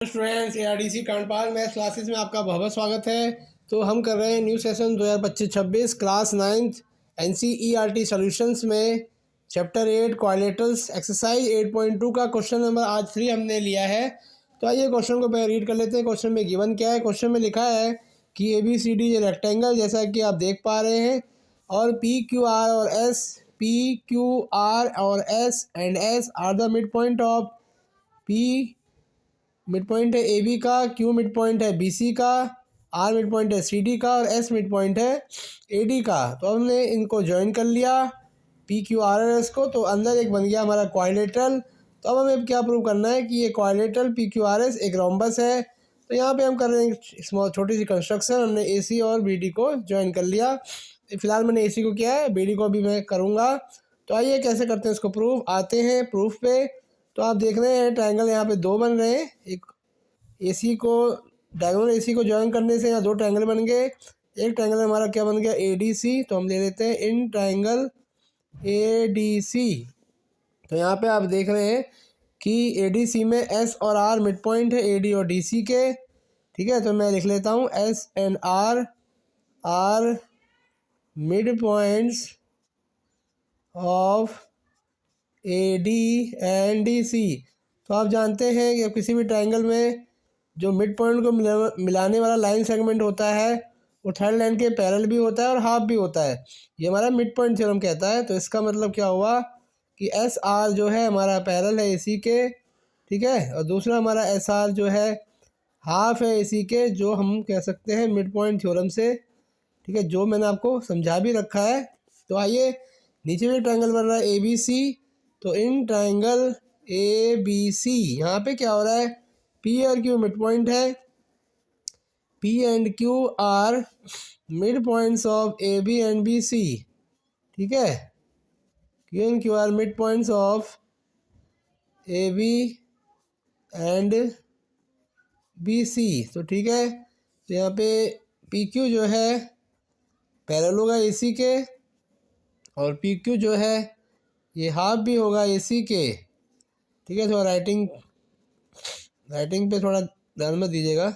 Students ARDC Kandpal math classes में आपका बहुत बहुत स्वागत है। तो हम कर रहे हैं new session 2025-26 class 9th NCERT solutions में चैप्टर 8 क्वाड्रिलेटरल्स एक्सरसाइज 8.2 का क्वेश्चन नंबर आज 3 हमने लिया है। तो आइए क्वेश्चन को पहले रीड कर लेते हैं। क्वेश्चन में गिवन क्या है। क्वेश्चन में लिखा है कि ABCD रेक्टेंगल जैसा कि आप देख पा रहे हैं और PQR और S and S are the mid point of P mid point है AB का, Q मिड पॉइंट है BC का, R मिड पॉइंट है CD का और S मिड पॉइंट है AD का। तो हमने इनको ज्वाइन कर लिया PQR और S को, तो अंदर एक बन गया हमारा क्वाड्रिलेटरल। तो अब हमें क्या प्रूव करना है कि ये क्वाड्रिलेटरल PQRS एक रोम्बस है। तो यहाँ पे हम कर रहे हैं स्मॉल छोटी सी कंस्ट्रक्शन। हमने AC और BD को ज्वाइन कर लिया। फिलहाल मैंने AC को किया है, BD को भी मैं करूँगा। तो आइए कैसे करते हैं इसको प्रूफ। आते हैं प्रूफ पे। तो आप देख रहे हैं ट्रायंगल यहाँ पे दो बन रहे हैं। एक AC को डायगोनल AC को ज्वाइन करने से यहाँ दो ट्रायंगल बन गए। एक ट्रायंगल हमारा क्या बन गया ADC। तो हम ले लेते हैं इन ट्रायंगल ADC। तो यहाँ पे आप देख रहे हैं कि ADC में S और R मिड पॉइंट है AD और DC के। ठीक है, तो मैं लिख लेता हूँ S and R are mid points of AD and DC। तो आप जानते हैं कि किसी भी ट्रायंगल में जो मिड पॉइंट को मिलाने वाला लाइन सेगमेंट होता है वो थर्ड लाइन के पैरेलल भी होता है और हाफ भी होता है। ये हमारा मिड पॉइंट थ्योरम कहता है। तो इसका मतलब क्या हुआ कि SR जो है हमारा पैरेलल है AC के, ठीक है, और दूसरा हमारा SR जो है हाफ है AC के, जो हम कह सकते हैं मिड पॉइंट थ्योरम से। ठीक है, जो मैंने आपको समझा भी रखा है। तो आइए नीचे भी ट्रायंगल बन रहा है ABC। तो इन ट्रायंगल ABC यहाँ पे क्या हो रहा है P और Q मिड पॉइंट है। P and Q are mid points of AB and BC। ठीक है, Q and Q are mid points of AB and BC। तो ठीक है, तो यहाँ पे PQ जो है पैरेलल होगा AC के और PQ जो है ये हाफ भी होगा AC के। ठीक है, तो राइटिंग पे थोड़ा ध्यान मत दीजिएगा,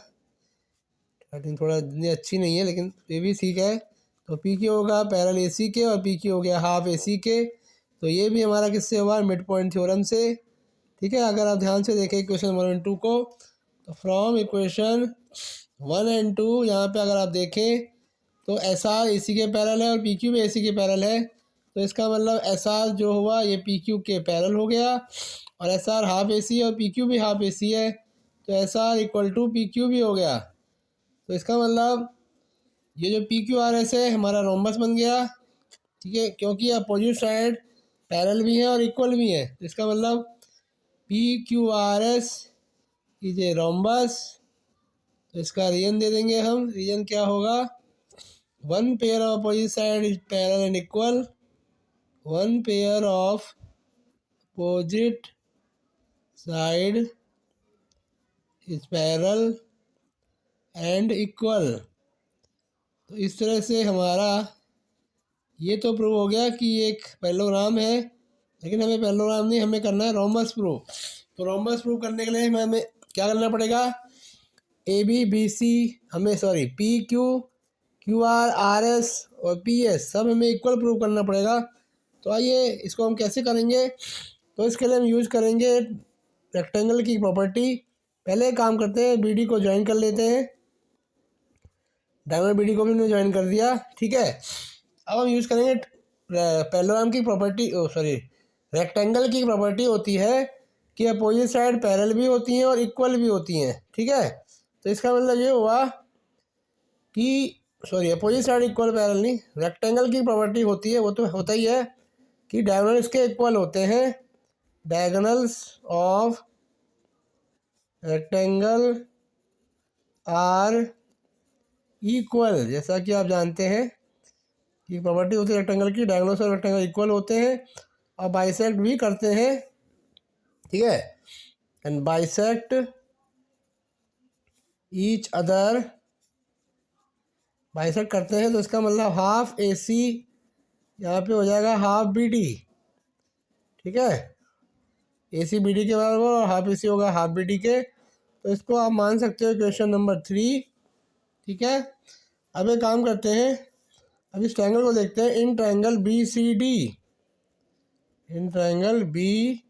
राइटिंग थोड़ा इतनी अच्छी नहीं है, लेकिन ये भी ठीक है। तो PQ होगा पैरेलल AC के और PQ हो गया हाफ AC के। तो ये भी हमारा किससे हुआ मिड पॉइंट थ्योरम से। ठीक है, अगर आप ध्यान से देखें इक्वेशन 1 एंड 2 को, तो फ्रॉम इक्वेशन 1 एंड 2 यहाँ पे अगर आप देखें तो SR AC के पैरेलल है और PQ भी AC के पैरेलल है। तो इसका मतलब SR जो हुआ ये PQ के पैरेलल हो गया और SR हाफ AC और PQ भी हाफ AC है। तो SR इक्वल टू PQ भी हो गया। तो इसका मतलब ये जो PQRS है हमारा रोम्बस बन गया। ठीक है, क्योंकि अपोजिट साइड पैरेलल भी है और इक्वल भी है। तो इसका मतलब PQRS इज ए रोम्बस। तो इसका रीजन दे देंगे हम। रीजन क्या होगा, one pair of opposite side is parallel and equal. One pair of opposite side is parallel and equal. तो इस तरह से हमारा ये तो प्रूव हो गया कि ये एक पैरेललोग्राम है, लेकिन हमें पैरेललोग्राम नहीं, हमें करना है रोम्बस प्रूव। तो रोम्बस प्रूव करने के लिए हमें क्या करना पड़ेगा, ABBC हमें PQ QR RS और PS सब हमें इक्वल प्रूव करना पड़ेगा। तो आइए इसको हम कैसे करेंगे। तो इसके लिए हम यूज़ करेंगे रेक्टेंगल की प्रॉपर्टी। पहले काम करते हैं BD को ज्वाइन कर लेते हैं। डायगोनल BD को भी हमने ज्वाइन कर दिया। ठीक है, अब हम यूज़ करेंगे पैरेललोग्राम की प्रॉपर्टी, रेक्टेंगल की प्रॉपर्टी होती है कि अपोजिट साइड पैरेलल भी होती हैं और इक्वल भी होती हैं। ठीक है, तो इसका मतलब ये हुआ कि अपोजिट साइड इक्वल पैरेलल नहीं, रेक्टेंगल की प्रॉपर्टी होती है, वो तो होता ही है कि डायगोनल इसके इक्वल होते हैं। Diagonals of rectangle are equal, जैसा कि आप जानते हैं कि प्रॉपर्टी होती है रेक्टेंगल की, डायगोनल्स और रेक्टेंगल इक्वल होते हैं और बाइसेक्ट भी करते हैं। ठीक है, and bisect each other, bisect करते हैं। तो इसका मतलब हाफ AC यहाँ पे हो जाएगा हाफ BD। ठीक है, AC BD के बराबर और हाफ AC होगा हाफ BD के। तो इसको आप मान सकते हो क्वेश्चन नंबर 3। ठीक है, अब एक काम करते हैं, अब इस ट्रायंगल को देखते हैं। In triangle B C D, in triangle B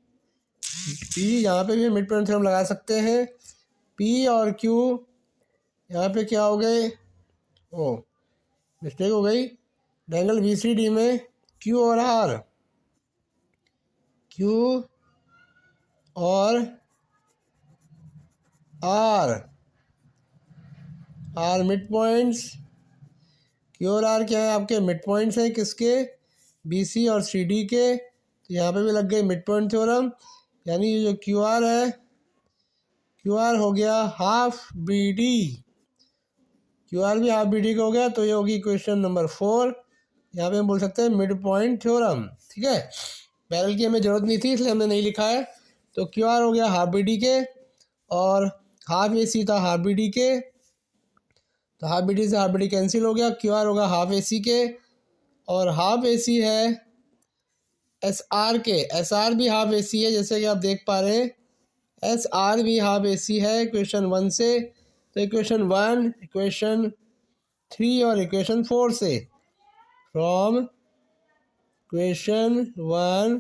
P, यहाँ पे भी मिड पॉइंट थ्योरम लगा सकते हैं। पी और क्यू यहाँ पे क्या हो गए, ओ मिस्टेक हो गई। ट्रायंगल बी सी डी में क्यू और आर, क्यू और R, are mid points. Q और आर क्या है, आपके मिड पॉइंट्स हैं किसके, बी सी और सी डी के। तो यहाँ पे भी लग गई मिड पॉइंट थ्योरम, यानी ये जो क्यू आर है, क्यू आर हो गया half B D, Q R भी हाफ बी डी का हो गया। तो ये होगी क्वेश्चन नंबर 4। यहाँ पे हम बोल सकते हैं मिड पॉइंट थ्योरम। ठीक है, पैरेलल की हमें ज़रूरत नहीं थी इसलिए हमने नहीं लिखा है। तो क्यू आर हो गया हाफ बी डी के और हाफ ए सी था हाफ बी डी के, तो हाफ बी डी से हाफ बी डी कैंसिल हो गया। क्यू आर होगा हाफ ए सी के और हाफ ए सी है एस आर के, एस आर भी हाफ ए सी है जैसे कि आप देख पा रहे हैं, एस आर भी हाफ ए सी है इक्वेशन 1 से। तो इक्वेशन 1, इक्वेशन 3 और इक्वेशन 4 से, फ्रॉम इक्वेशन 1,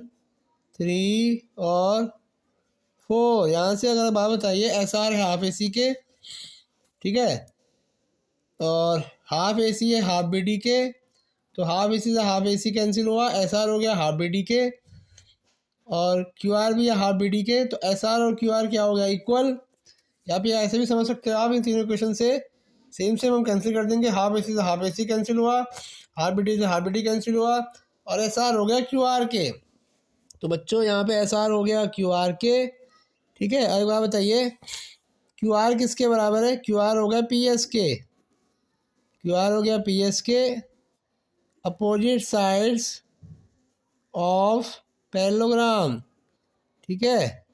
3 और 4, यहाँ से अगर बात बताइए, एस आर है हाफ ए सी के, ठीक है, और हाफ ए सी है हाफ बी डी के। तो हाफ ए सी से हाफ ए सी कैंसिल हुआ, एस आर हो गया हाफ बी डी के और क्यू आर भी है हाफ बी डी के। तो एस आर और क्यू आर क्या हो गया, इक्वल। या फिर ऐसे भी समझ सकते हो आप, इन तीनों इक्वेशन से सेम हम कैंसिल कर देंगे। हाफ ए सी से हाफ ए सी कैंसिल हुआ, हाफ बी डी से हाफ बी डी कैंसिल हुआ और एस आर हो गया क्यू आर के। तो बच्चों यहाँ पे एस आर हो गया क्यू आर के। ठीक है, अब आप बताइए क्यू आर किसके बराबर है, क्यू आर हो गया पी एस के, क्यू आर हो गया पी एस के, अपोजिट साइड्स ऑफ पैरेललोग्राम। ठीक है,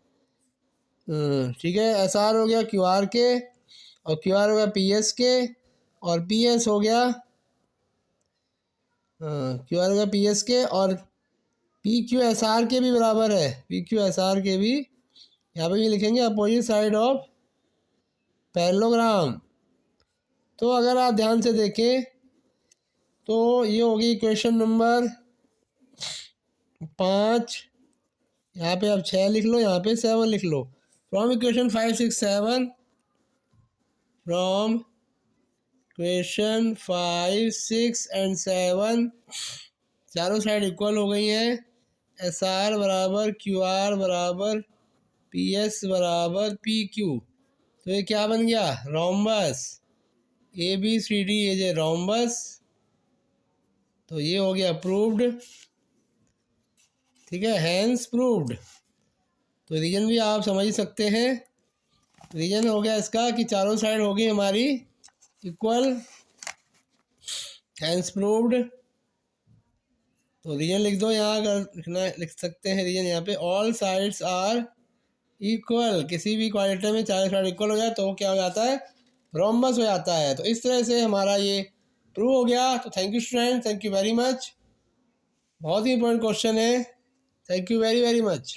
ठीक है, एस आर हो गया क्यू आर के और क्यू आर हो गया पी एस के और पी एस हो गया क्यू आर हो गया पी एस के और पी क्यू एस आर के भी बराबर है, पी क्यू एस आर के भी यहाँ पे भी लिखेंगे अपोजिट साइड ऑफ पैरेललोग्राम। तो अगर आप ध्यान से देखें तो ये होगी क्वेश्चन नंबर 5, यहाँ पे आप 6 लिख लो, यहाँ पे 7 लिख लो। From equation 5, 6, 7, from equation 5, 6 and 7 चारों साइड इक्वल हो गई हैं। एस आर बराबर क्यू आर बराबर पी एस बराबर पी क्यू। तो ये क्या बन गया, rhombus. A B C D is a rhombus. तो ये हो गया प्रूव्ड। ठीक है, हैंस प्रूव्ड। तो रीजन भी आप समझ सकते हैं, रीजन हो गया इसका कि चारों साइड हो गई हमारी इक्वल, हैंस प्रूव्ड। तो रीजन लिख दो यहाँ, अगर लिखना लिख सकते हैं रीजन यहाँ पे, ऑल साइड्स आर इक्वल। किसी भी क्वाड्रेटर में चारों साइड इक्वल हो जाए तो क्या हो जाता है, रोम्बस हो जाता है। तो इस तरह से हमारा ये प्रूव हो गया। तो thank you student, thank you very much. बहुत ही इंपॉर्टेंट क्वेश्चन है। Thank you very very much.